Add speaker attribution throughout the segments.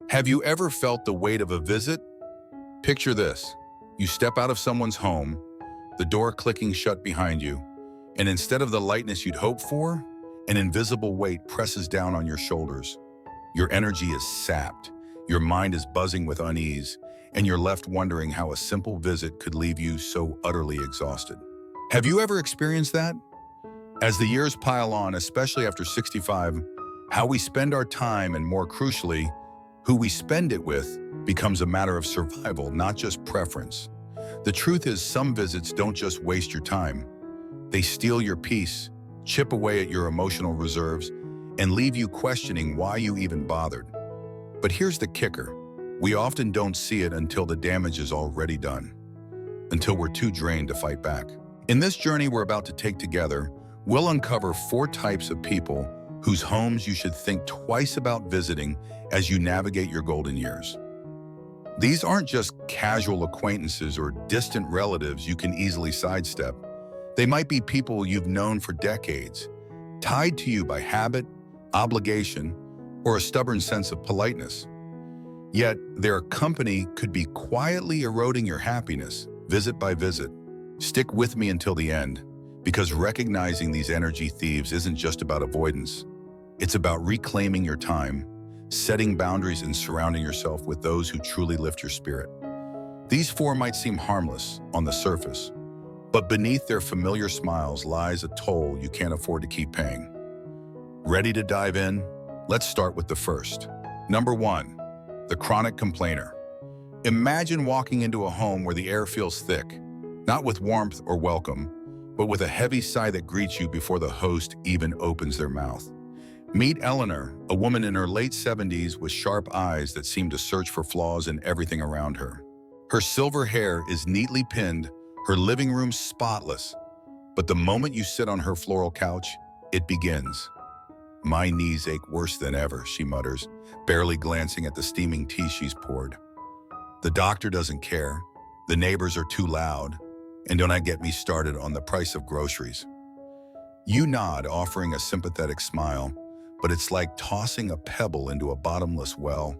Speaker 1: Have you ever felt the weight of a visit? Picture this. You step out of someone's home, the door clicking shut behind you, and instead of the lightness you'd hoped for, an invisible weight presses down on your shoulders. Your energy is sapped, your mind is buzzing with unease, and you're left wondering how a simple visit could leave you so utterly exhausted. Have you ever experienced that? As the years pile on, especially after 65, how we spend our time and, more crucially, who we spend it with becomes a matter of survival, not just preference. The truth is, some visits don't just waste your time. They steal your peace, chip away at your emotional reserves, and leave you questioning why you even bothered. But here's the kicker. We often don't see it until the damage is already done, until we're too drained to fight back. In this journey we're about to take together, we'll uncover 4 types of people whose homes you should think twice about visiting as you navigate your golden years. These aren't just casual acquaintances or distant relatives you can easily sidestep. They might be people you've known for decades, tied to you by habit, obligation, or a stubborn sense of politeness. Yet, their company could be quietly eroding your happiness, visit by visit. Stick with me until the end, because recognizing these energy thieves isn't just about avoidance. It's about reclaiming your time, setting boundaries, and surrounding yourself with those who truly lift your spirit. These 4 might seem harmless on the surface, but beneath their familiar smiles lies a toll you can't afford to keep paying. Ready to dive in? Let's start with the first. Number 1. The chronic complainer. Imagine walking into a home where the air feels thick, not with warmth or welcome, but with a heavy sigh that greets you before the host even opens their mouth. Meet Eleanor, a woman in her late 70s with sharp eyes that seem to search for flaws in everything around her. Her silver hair is neatly pinned, her living room spotless, but the moment you sit on her floral couch, it begins. "My knees ache worse than ever," she mutters, barely glancing at the steaming tea she's poured. "The doctor doesn't care, the neighbors are too loud, and don't I get me started on the price of groceries." You nod, offering a sympathetic smile, but it's like tossing a pebble into a bottomless well.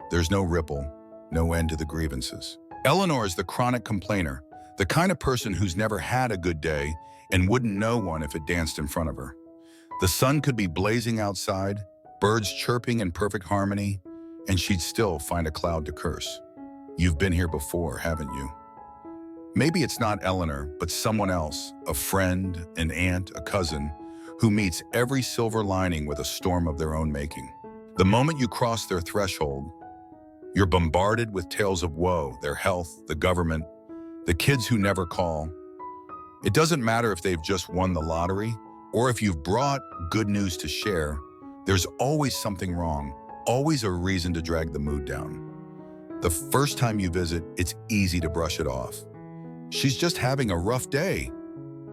Speaker 1: There's no ripple, no end to the grievances. Eleanor is the chronic complainer, the kind of person who's never had a good day and wouldn't know one if it danced in front of her. The sun could be blazing outside, birds chirping in perfect harmony, and she'd still find a cloud to curse. You've been here before, haven't you? Maybe it's not Eleanor, but someone else, a friend, an aunt, a cousin, who meets every silver lining with a storm of their own making. The moment you cross their threshold, you're bombarded with tales of woe, their health, the government, the kids who never call. It doesn't matter if they've just won the lottery or if you've brought good news to share, there's always something wrong, always a reason to drag the mood down. The first time you visit, it's easy to brush it off. "She's just having a rough day,"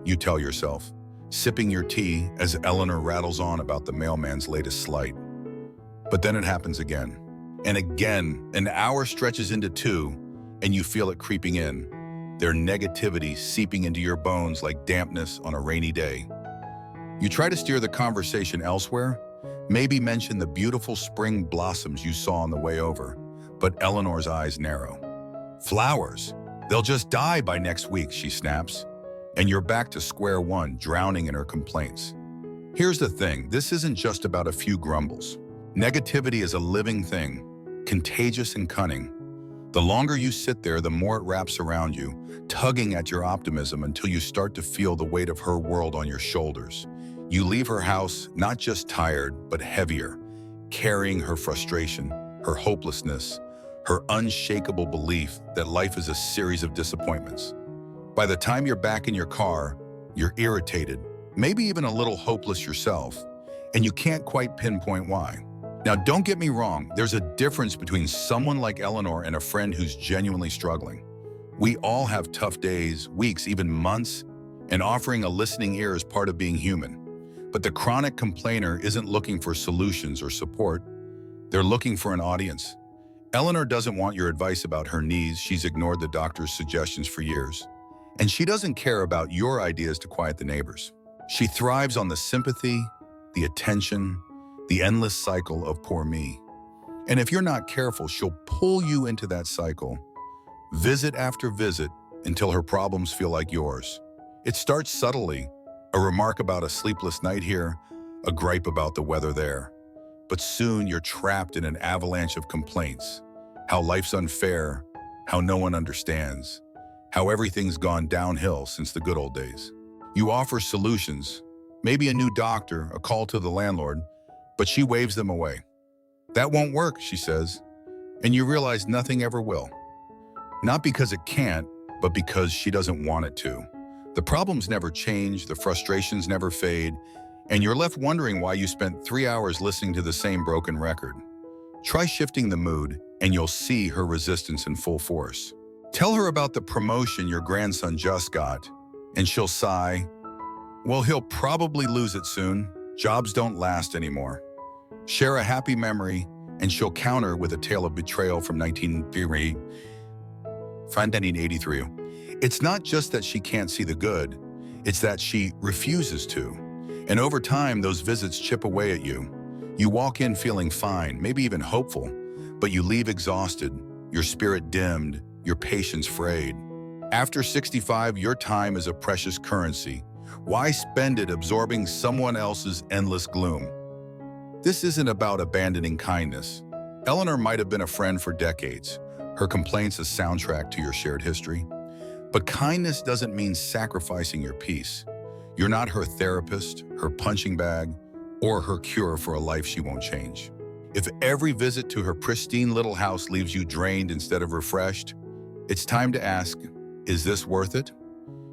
Speaker 1: you tell yourself, sipping your tea as Eleanor rattles on about the mailman's latest slight. But then it happens again. And again, an hour stretches into 2, and you feel it creeping in, their negativity seeping into your bones like dampness on a rainy day. You try to steer the conversation elsewhere, maybe mention the beautiful spring blossoms you saw on the way over, but Eleanor's eyes narrow. "Flowers? They'll just die by next week," she snaps, and you're back to square one, drowning in her complaints. Here's the thing, this isn't just about a few grumbles. Negativity is a living thing, contagious and cunning. The longer you sit there, the more it wraps around you, tugging at your optimism until you start to feel the weight of her world on your shoulders. You leave her house not just tired, but heavier, carrying her frustration, her hopelessness, her unshakable belief that life is a series of disappointments. By the time you're back in your car, you're irritated, maybe even a little hopeless yourself, and you can't quite pinpoint why. Now, don't get me wrong, there's a difference between someone like Eleanor and a friend who's genuinely struggling. We all have tough days, weeks, even months, and offering a listening ear is part of being human. But the chronic complainer isn't looking for solutions or support. They're looking for an audience. Eleanor doesn't want your advice about her knees. She's ignored the doctor's suggestions for years. And she doesn't care about your ideas to quiet the neighbors. She thrives on the sympathy, the attention, the endless cycle of poor me. And if you're not careful, she'll pull you into that cycle, visit after visit, until her problems feel like yours. It starts subtly, a remark about a sleepless night here, a gripe about the weather there. But soon you're trapped in an avalanche of complaints. How life's unfair, how no one understands, how everything's gone downhill since the good old days. You offer solutions, maybe a new doctor, a call to the landlord, but she waves them away. That won't work, she says, and you realize nothing ever will. Not because it can't, but because she doesn't want it to. The problems never change, the frustrations never fade, and you're left wondering why you spent 3 hours listening to the same broken record. Try shifting the mood, and you'll see her resistance in full force. Tell her about the promotion your grandson just got, and she'll sigh, well, he'll probably lose it soon. Jobs don't last anymore. Share a happy memory, and she'll counter with a tale of betrayal from 1983. It's not just that she can't see the good, it's that she refuses to. And over time, those visits chip away at you. You walk in feeling fine, maybe even hopeful, but you leave exhausted, your spirit dimmed, your patience frayed. After 65, your time is a precious currency. Why spend it absorbing someone else's endless gloom? This isn't about abandoning kindness. Eleanor might have been a friend for decades, her complaints a soundtrack to your shared history. But kindness doesn't mean sacrificing your peace. You're not her therapist, her punching bag, or her cure for a life she won't change. If every visit to her pristine little house leaves you drained instead of refreshed, it's time to ask, is this worth it?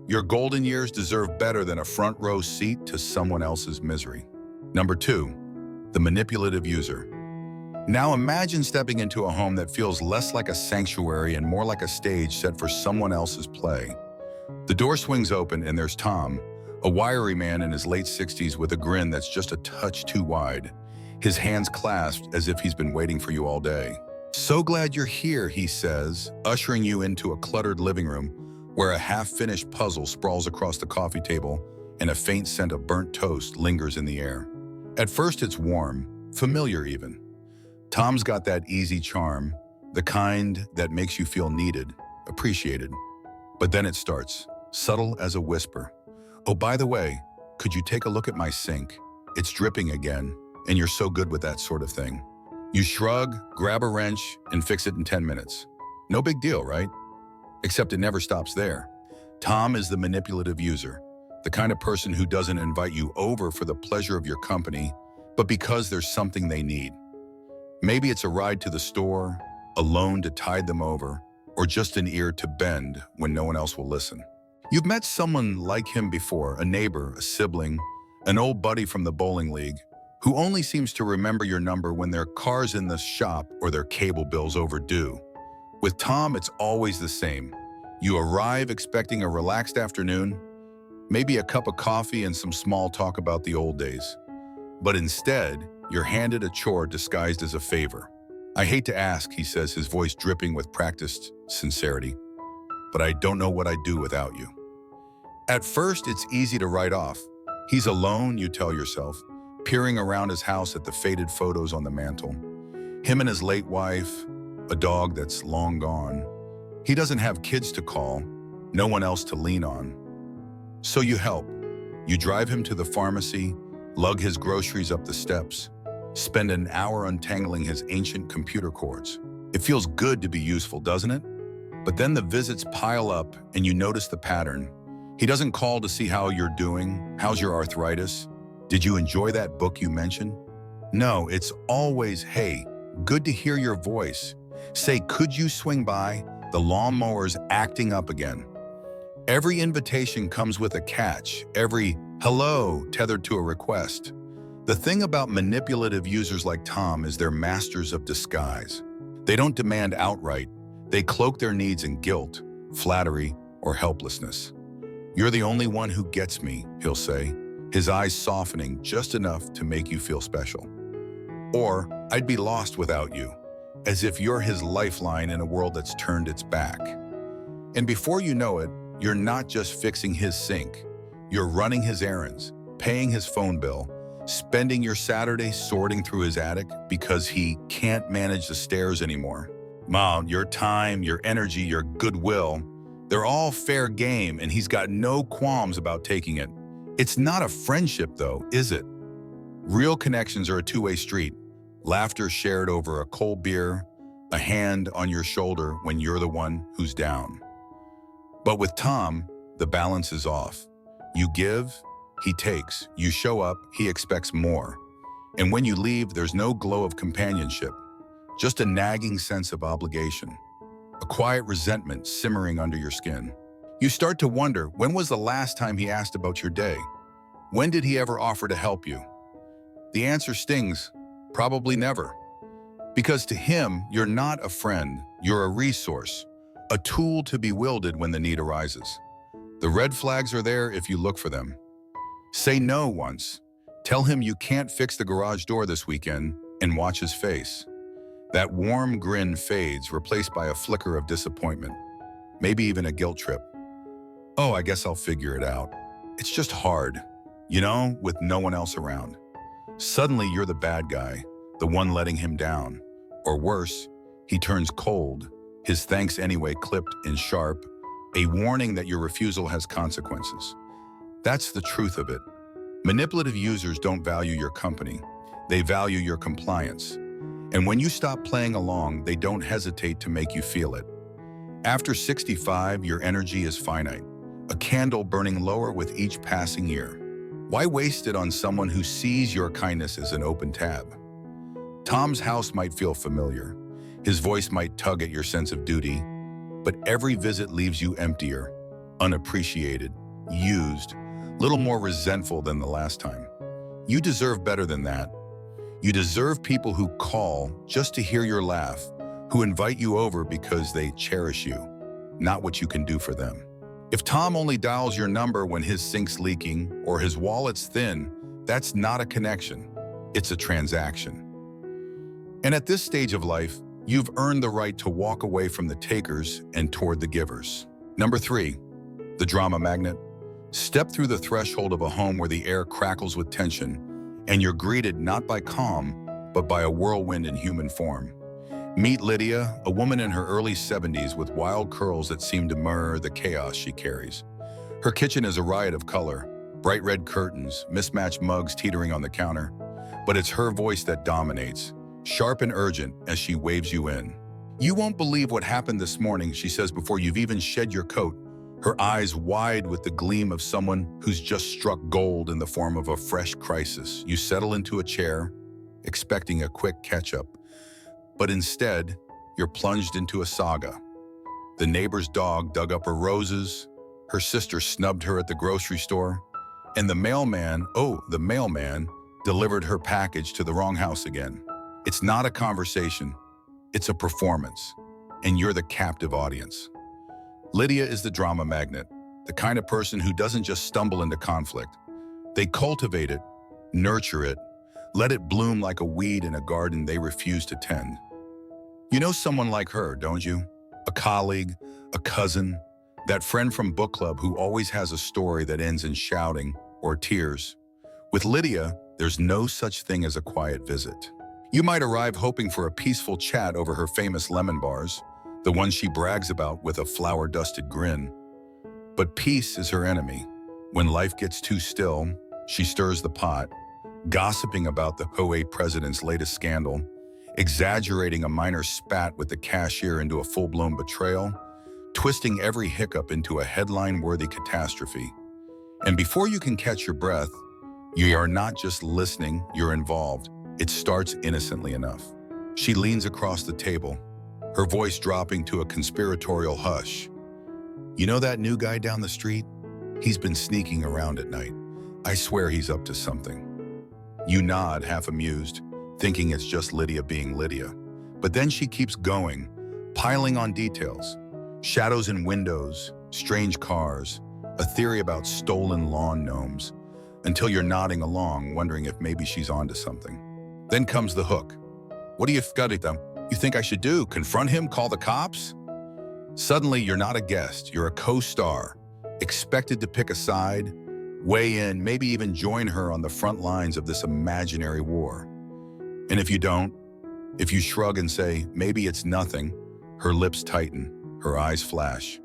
Speaker 1: Your golden years deserve better than a front row seat to someone else's misery. Number 2, the manipulative user. Now imagine stepping into a home that feels less like a sanctuary and more like a stage set for someone else's play. The door swings open and there's Tom, a wiry man in his late 60s with a grin that's just a touch too wide, his hands clasped as if he's been waiting for you all day. So glad you're here, he says, ushering you into a cluttered living room where a half-finished puzzle sprawls across the coffee table and a faint scent of burnt toast lingers in the air. At first it's warm, familiar even. Tom's got that easy charm, the kind that makes you feel needed, appreciated. But then it starts, subtle as a whisper. Oh, by the way, could you take a look at my sink? It's dripping again, and you're so good with that sort of thing. You shrug, grab a wrench, and fix it in 10 minutes. No big deal, right? Except it never stops there. Tom is the manipulative user, the kind of person who doesn't invite you over for the pleasure of your company, but because there's something they need. Maybe it's a ride to the store, a loan to tide them over, or just an ear to bend when no one else will listen. You've met someone like him before, a neighbor, a sibling, an old buddy from the bowling league, who only seems to remember your number when their car's in the shop or their cable bill's overdue. With Tom, it's always the same. You arrive expecting a relaxed afternoon, maybe a cup of coffee and some small talk about the old days. But instead, you're handed a chore disguised as a favor. I hate to ask, he says, his voice dripping with practiced sincerity, but I don't know what I'd do without you. At first, it's easy to write off. He's alone, you tell yourself, peering around his house at the faded photos on the mantle. Him and his late wife, a dog that's long gone. He doesn't have kids to call, no one else to lean on. So you help. You drive him to the pharmacy, lug his groceries up the steps, spend an hour untangling his ancient computer cords. It feels good to be useful, doesn't it? But then the visits pile up and you notice the pattern. He doesn't call to see how you're doing. How's your arthritis? Did you enjoy that book you mentioned? No, it's always, hey, good to hear your voice. Say, could you swing by? The lawnmower's acting up again. Every invitation comes with a catch, every hello tethered to a request. The thing about manipulative users like Tom is they're masters of disguise. They don't demand outright. They cloak their needs in guilt, flattery, or helplessness. You're the only one who gets me, he'll say, his eyes softening just enough to make you feel special. Or, I'd be lost without you, as if you're his lifeline in a world that's turned its back. And before you know it, you're not just fixing his sink. You're running his errands, paying his phone bill, spending your Saturday sorting through his attic because he can't manage the stairs anymore. Mom, your time, your energy, your goodwill, they're all fair game, and he's got no qualms about taking it. It's not a friendship, though, is it? Real connections are a two-way street. Laughter shared over a cold beer, a hand on your shoulder when you're the one who's down. But with Tom, the balance is off. You give, he takes. You show up, he expects more. And when you leave, there's no glow of companionship, just a nagging sense of obligation, a quiet resentment simmering under your skin. You start to wonder, when was the last time he asked about your day? When did he ever offer to help you? The answer stings, probably never. Because to him, you're not a friend, you're a resource, a tool to be wielded when the need arises. The red flags are there if you look for them. Say no once. Tell him you can't fix the garage door this weekend, and watch his face. That warm grin fades, replaced by a flicker of disappointment, maybe even a guilt trip. Oh, I guess I'll figure it out. It's just hard, with no one else around. Suddenly you're the bad guy, the one letting him down. Or worse, he turns cold, his thanks anyway clipped in sharp, a warning that your refusal has consequences. That's the truth of it. Manipulative users don't value your company. They value your compliance. And when you stop playing along, they don't hesitate to make you feel it. After 65, your energy is finite, a candle burning lower with each passing year. Why waste it on someone who sees your kindness as an open tab? Tom's house might feel familiar. His voice might tug at your sense of duty, but every visit leaves you emptier, unappreciated, used, little more resentful than the last time. You deserve better than that. You deserve people who call just to hear your laugh, who invite you over because they cherish you, not what you can do for them. If Tom only dials your number when his sink's leaking or his wallet's thin, that's not a connection. It's a transaction. And at this stage of life, you've earned the right to walk away from the takers and toward the givers. Number 3, the drama magnet. Step through the threshold of a home where the air crackles with tension, and you're greeted not by calm, but by a whirlwind in human form. Meet Lydia, a woman in her early 70s with wild curls that seem to mirror the chaos she carries. Her kitchen is a riot of color, bright red curtains, mismatched mugs teetering on the counter, but it's her voice that dominates, sharp and urgent as she waves you in. "You won't believe what happened this morning," she says before you've even shed your coat, her eyes wide with the gleam of someone who's just struck gold in the form of a fresh crisis. You settle into a chair, expecting a quick catch-up, but instead, you're plunged into a saga. The neighbor's dog dug up her roses, her sister snubbed her at the grocery store, and the mailman, delivered her package to the wrong house again. It's not a conversation, it's a performance, and you're the captive audience. Lydia is the drama magnet, the kind of person who doesn't just stumble into conflict. They cultivate it, nurture it, let it bloom like a weed in a garden they refuse to tend. You know someone like her, don't you? A colleague, a cousin, that friend from book club who always has a story that ends in shouting or tears. With Lydia, there's no such thing as a quiet visit. You might arrive hoping for a peaceful chat over her famous lemon bars, the one she brags about with a flour-dusted grin. But peace is her enemy. When life gets too still, she stirs the pot, gossiping about the Kuwait president's latest scandal, exaggerating a minor spat with the cashier into a full-blown betrayal, twisting every hiccup into a headline-worthy catastrophe. And before you can catch your breath, you are not just listening, you're involved. It starts innocently enough. She leans across the table, her voice dropping to a conspiratorial hush. "You know that new guy down the street? He's been sneaking around at night. I swear he's up to something." You nod, half amused, thinking it's just Lydia being Lydia. But then she keeps going, piling on details. Shadows in windows, strange cars, a theory about stolen lawn gnomes, until you're nodding along, wondering if maybe she's onto something. Then comes the hook. "What do you got at them? You think I should do? Confront him? Call the cops?" Suddenly, you're not a guest, you're a co-star, expected to pick a side, Weigh in, maybe even join her on the front lines of this imaginary war. And if you don't, if you shrug and say, maybe it's nothing, her lips tighten, her eyes flash.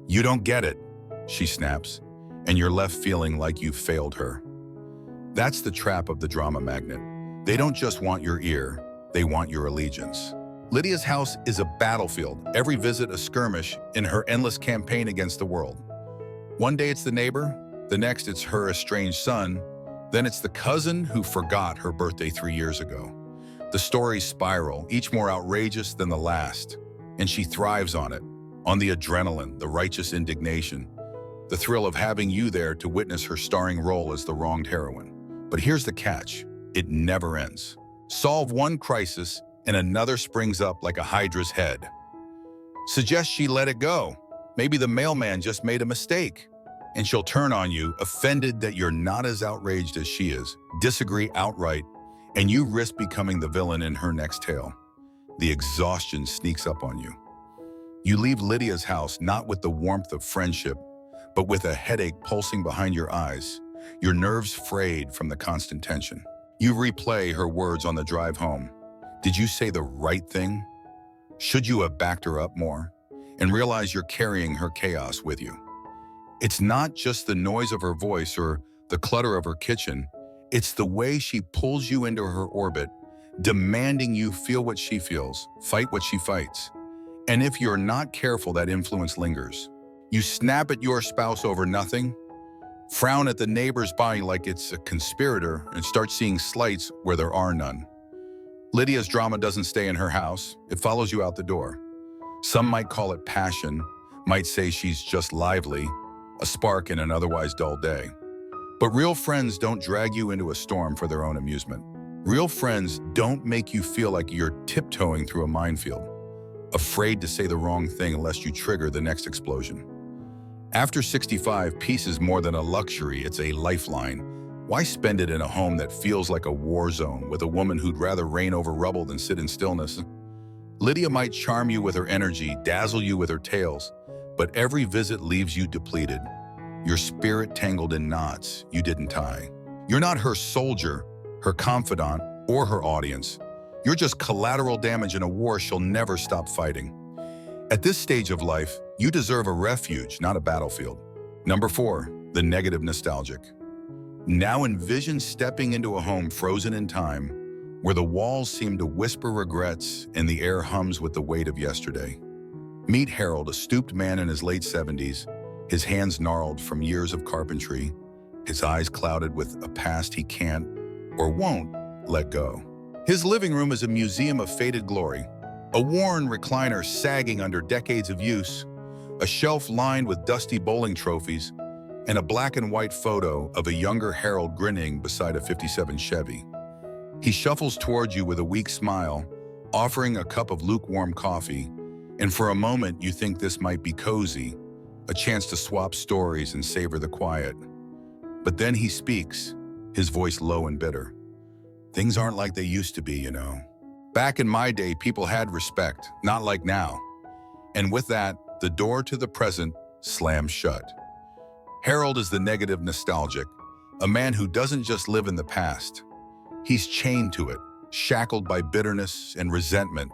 Speaker 1: You don't get it, she snaps, and you're left feeling like you've failed her. That's the trap of the drama magnet. They don't just want your ear, they want your allegiance. Lydia's house is a battlefield, every visit a skirmish in her endless campaign against the world. One day it's the neighbor, the next it's her estranged son, then it's the cousin who forgot her birthday 3 years ago. The stories spiral, each more outrageous than the last, and she thrives on it, on the adrenaline, the righteous indignation, the thrill of having you there to witness her starring role as the wronged heroine. But here's the catch, it never ends. Solve one crisis and another springs up like a hydra's head. Suggest she let it go. Maybe the mailman just made a mistake. And she'll turn on you, offended that you're not as outraged as she is, disagree outright, and you risk becoming the villain in her next tale. The exhaustion sneaks up on you. You leave Lydia's house not with the warmth of friendship, but with a headache pulsing behind your eyes, your nerves frayed from the constant tension. You replay her words on the drive home. Did you say the right thing? Should you have backed her up more? And realize you're carrying her chaos with you. It's not just the noise of her voice or the clutter of her kitchen. It's the way she pulls you into her orbit, demanding you feel what she feels, fight what she fights. And if you're not careful, that influence lingers. You snap at your spouse over nothing, frown at the neighbor's body like it's a conspirator, and start seeing slights where there are none. Lydia's drama doesn't stay in her house. It follows you out the door. Some might call it passion, might say she's just lively, a spark in an otherwise dull day. But real friends don't drag you into a storm for their own amusement. Real friends don't make you feel like you're tiptoeing through a minefield, afraid to say the wrong thing lest you trigger the next explosion. After 65, peace is more than a luxury, it's a lifeline. Why spend it in a home that feels like a war zone with a woman who'd rather reign over rubble than sit in stillness? Lydia might charm you with her energy, dazzle you with her tales, but every visit leaves you depleted, your spirit tangled in knots you didn't tie. You're not her soldier, her confidant, or her audience. You're just collateral damage in a war she'll never stop fighting. At this stage of life, you deserve a refuge, not a battlefield. Number 4, the negative nostalgic. Now envision stepping into a home frozen in time, where the walls seem to whisper regrets and the air hums with the weight of yesterday. Meet Harold, a stooped man in his late 70s, his hands gnarled from years of carpentry, his eyes clouded with a past he can't or won't let go. His living room is a museum of faded glory, a worn recliner sagging under decades of use, a shelf lined with dusty bowling trophies, and a black and white photo of a younger Harold grinning beside a '57 Chevy. He shuffles towards you with a weak smile, offering a cup of lukewarm coffee, and for a moment you think this might be cozy, a chance to swap stories and savor the quiet. But then he speaks, his voice low and bitter. Things aren't like they used to be, you know. Back in my day, people had respect, not like now. And with that, the door to the present slams shut. Harold is the negative nostalgic, a man who doesn't just live in the past. He's chained to it, shackled by bitterness and resentment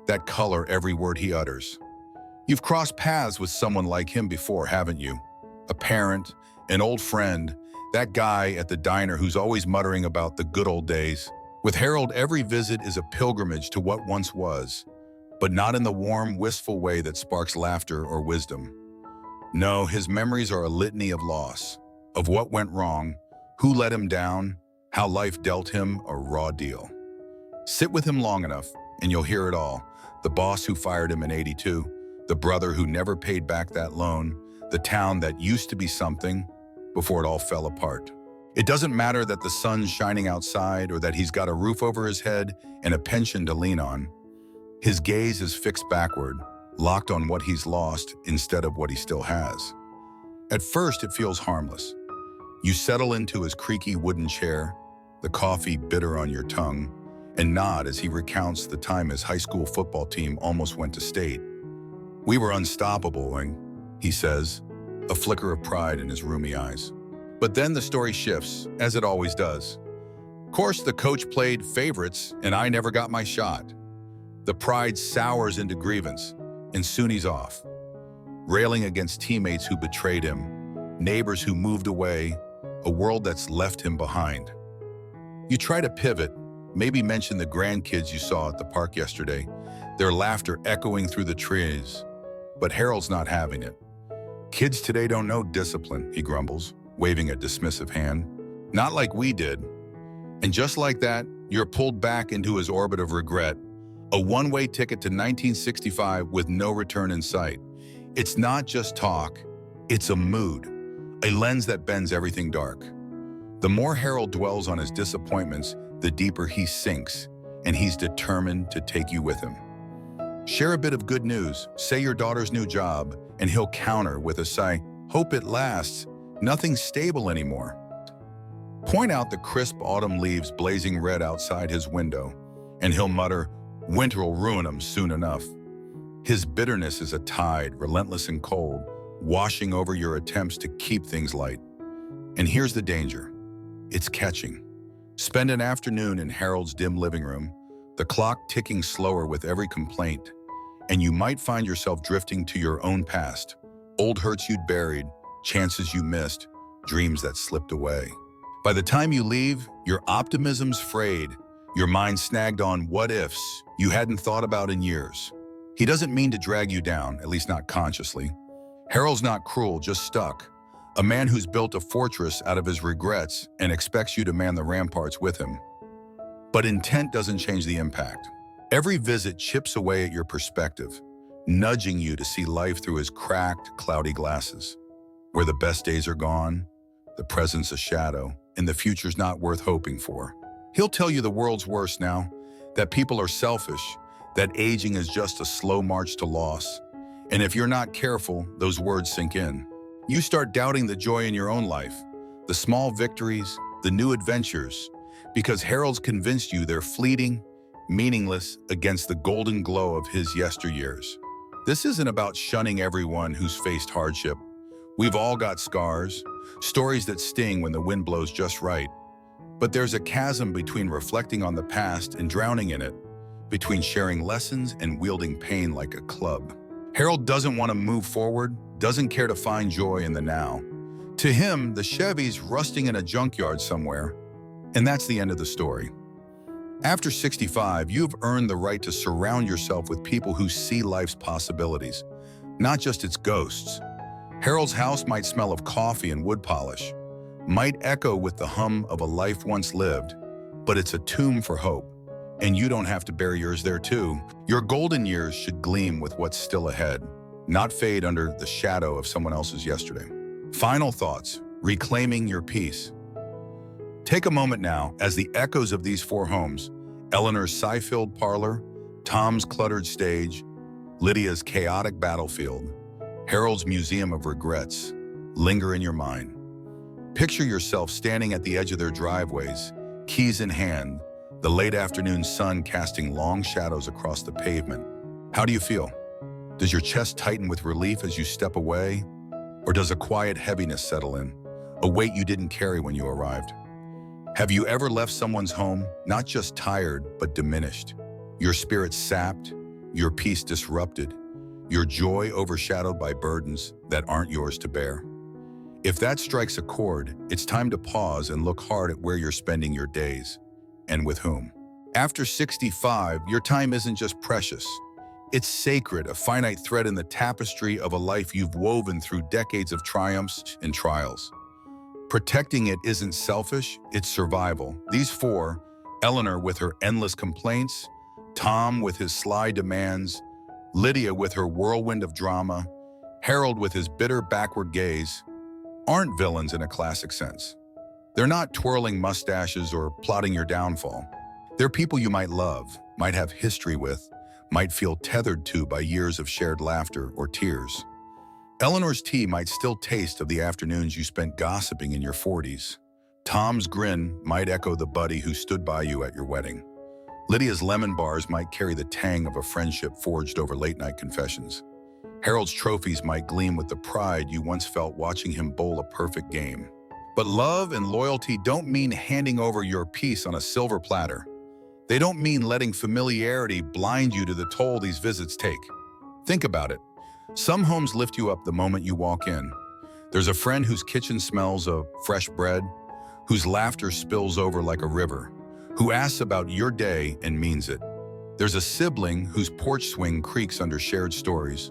Speaker 1: that color every word he utters. You've crossed paths with someone like him before, haven't you? A parent, an old friend, that guy at the diner who's always muttering about the good old days. With Harold, every visit is a pilgrimage to what once was, but not in the warm, wistful way that sparks laughter or wisdom. No, his memories are a litany of loss, of what went wrong, who let him down, how life dealt him a raw deal. Sit with him long enough, and you'll hear it all. The boss who fired him in '82, the brother who never paid back that loan, the town that used to be something before it all fell apart. It doesn't matter that the sun's shining outside or that he's got a roof over his head and a pension to lean on. His gaze is fixed backward, locked on what he's lost instead of what he still has. At first, it feels harmless. You settle into his creaky wooden chair, the coffee bitter on your tongue, and nod as he recounts the time his high school football team almost went to state. We were unstoppable, he says, a flicker of pride in his roomy eyes. But then the story shifts, as it always does. Of course, the coach played favorites, and I never got my shot. The pride sours into grievance, and soon he's off, railing against teammates who betrayed him, neighbors who moved away, a world that's left him behind. You try to pivot, maybe mention the grandkids you saw at the park yesterday, their laughter echoing through the trees. But Harold's not having it. Kids today don't know discipline, he grumbles, waving a dismissive hand. Not like we did. And just like that, you're pulled back into his orbit of regret, a one-way ticket to 1965 with no return in sight. It's not just talk, it's a mood, a lens that bends everything dark. The more Harold dwells on his disappointments, the deeper he sinks, and he's determined to take you with him. Share a bit of good news, say your daughter's new job, and he'll counter with a sigh, hope it lasts, nothing's stable anymore. Point out the crisp autumn leaves blazing red outside his window, and he'll mutter, winter will ruin him soon enough. His bitterness is a tide, relentless and cold, washing over your attempts to keep things light. And here's the danger. It's catching. Spend an afternoon in Harold's dim living room, the clock ticking slower with every complaint, and you might find yourself drifting to your own past, old hurts you'd buried, chances you missed, dreams that slipped away. By the time you leave, your optimism's frayed, your mind snagged on what-ifs you hadn't thought about in years. He doesn't mean to drag you down, at least not consciously. Harold's not cruel, just stuck. A man who's built a fortress out of his regrets and expects you to man the ramparts with him. But intent doesn't change the impact. Every visit chips away at your perspective, nudging you to see life through his cracked, cloudy glasses. Where the best days are gone, the present's a shadow, and the future's not worth hoping for. He'll tell you the world's worse now, that people are selfish, that aging is just a slow march to loss. And if you're not careful, those words sink in. You start doubting the joy in your own life, the small victories, the new adventures, because Harold's convinced you they're fleeting, meaningless against the golden glow of his yesteryears. This isn't about shunning everyone who's faced hardship. We've all got scars, stories that sting when the wind blows just right. But there's a chasm between reflecting on the past and drowning in it, between sharing lessons and wielding pain like a club. Harold doesn't want to move forward, doesn't care to find joy in the now. To him, the Chevy's rusting in a junkyard somewhere, and that's the end of the story. After 65, you've earned the right to surround yourself with people who see life's possibilities, not just its ghosts. Harold's house might smell of coffee and wood polish, might echo with the hum of a life once lived, but it's a tomb for hope. And you don't have to bury yours there too. Your golden years should gleam with what's still ahead, not fade under the shadow of someone else's yesterday. Final thoughts, reclaiming your peace. Take a moment now as the echoes of these four homes, Eleanor's sigh-filled parlor, Tom's cluttered stage, Lydia's chaotic battlefield, Harold's museum of regrets, linger in your mind. Picture yourself standing at the edge of their driveways, keys in hand, the late afternoon sun casting long shadows across the pavement. How do you feel? Does your chest tighten with relief as you step away? Or does a quiet heaviness settle in, a weight you didn't carry when you arrived? Have you ever left someone's home, not just tired, but diminished? Your spirit sapped, your peace disrupted, your joy overshadowed by burdens that aren't yours to bear. If that strikes a chord, it's time to pause and look hard at where you're spending your days. And with whom. After 65, your time isn't just precious. It's sacred, a finite thread in the tapestry of a life you've woven through decades of triumphs and trials. Protecting it isn't selfish, it's survival. These four, Eleanor with her endless complaints, Tom with his sly demands, Lydia with her whirlwind of drama, Harold with his bitter backward gaze, aren't villains in a classic sense. They're not twirling mustaches or plotting your downfall. They're people you might love, might have history with, might feel tethered to by years of shared laughter or tears. Eleanor's tea might still taste of the afternoons you spent gossiping in your 40s. Tom's grin might echo the buddy who stood by you at your wedding. Lydia's lemon bars might carry the tang of a friendship forged over late-night confessions. Harold's trophies might gleam with the pride you once felt watching him bowl a perfect game. But love and loyalty don't mean handing over your peace on a silver platter. They don't mean letting familiarity blind you to the toll these visits take. Think about it. Some homes lift you up the moment you walk in. There's a friend whose kitchen smells of fresh bread, whose laughter spills over like a river, who asks about your day and means it. There's a sibling whose porch swing creaks under shared stories,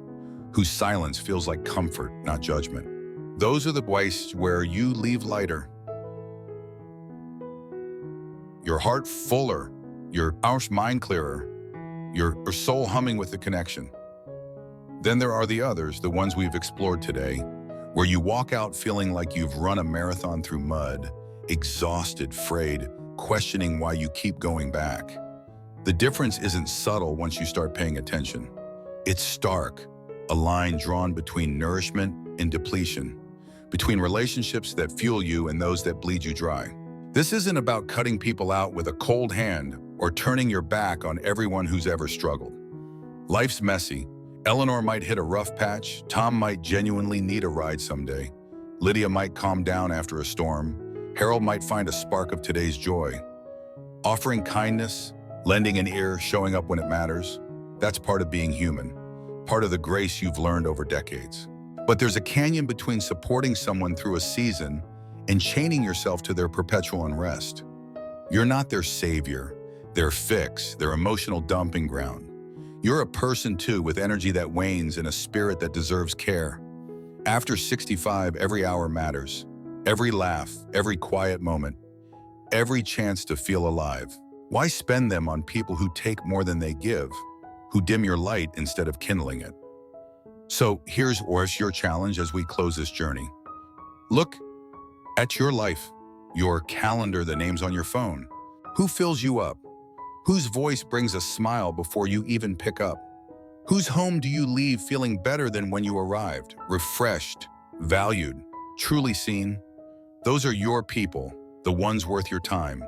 Speaker 1: whose silence feels like comfort, not judgment. Those are the places where you leave lighter, your heart fuller, your mind clearer, your soul humming with the connection. Then there are the others, the ones we've explored today, where you walk out feeling like you've run a marathon through mud, exhausted, frayed, questioning why you keep going back. The difference isn't subtle once you start paying attention. It's stark, a line drawn between nourishment and depletion, between relationships that fuel you and those that bleed you dry. This isn't about cutting people out with a cold hand or turning your back on everyone who's ever struggled. Life's messy. Eleanor might hit a rough patch, Tom might genuinely need a ride someday, Lydia might calm down after a storm, Harold might find a spark of today's joy. Offering kindness, lending an ear, showing up when it matters, that's part of being human, part of the grace you've learned over decades. But there's a canyon between supporting someone through a season and chaining yourself to their perpetual unrest. You're not their savior, their fix, their emotional dumping ground. You're a person too, with energy that wanes and a spirit that deserves care. After 65, every hour matters. Every laugh, every quiet moment, every chance to feel alive. Why spend them on people who take more than they give, who dim your light instead of kindling it? So here's your challenge as we close this journey. Look at your life, your calendar, the names on your phone. Who fills you up? Whose voice brings a smile before you even pick up? Whose home do you leave feeling better than when you arrived, refreshed, valued, truly seen? Those are your people, the ones worth your time.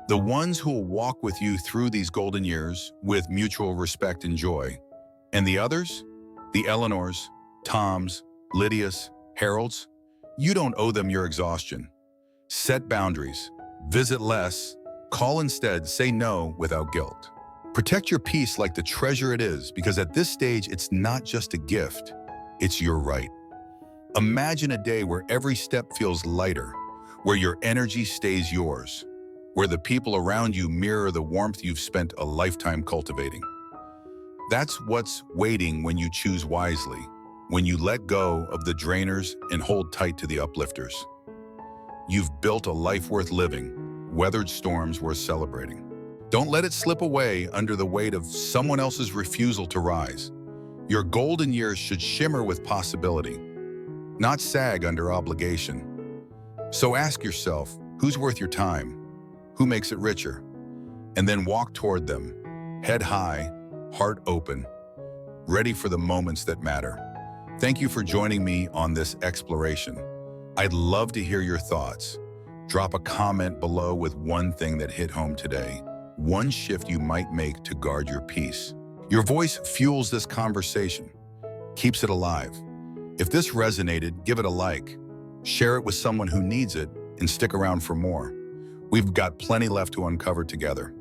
Speaker 1: The ones who will walk with you through these golden years with mutual respect and joy. And the others? The Eleanors, Toms, Lydias, Harolds? You don't owe them your exhaustion. Set boundaries. Visit less. Call instead, say no without guilt. Protect your peace like the treasure it is, because at this stage, it's not just a gift, it's your right. Imagine a day where every step feels lighter, where your energy stays yours, where the people around you mirror the warmth you've spent a lifetime cultivating. That's what's waiting when you choose wisely, when you let go of the drainers and hold tight to the uplifters. You've built a life worth living, weathered storms worth celebrating. Don't let it slip away under the weight of someone else's refusal to rise. Your golden years should shimmer with possibility, not sag under obligation. So ask yourself, who's worth your time? Who makes it richer? And then walk toward them, head high, heart open, ready for the moments that matter. Thank you for joining me on this exploration. I'd love to hear your thoughts. Drop a comment below with one thing that hit home today, one shift you might make to guard your peace. Your voice fuels this conversation, keeps it alive. If this resonated, give it a like, share it with someone who needs it, and stick around for more. We've got plenty left to uncover together.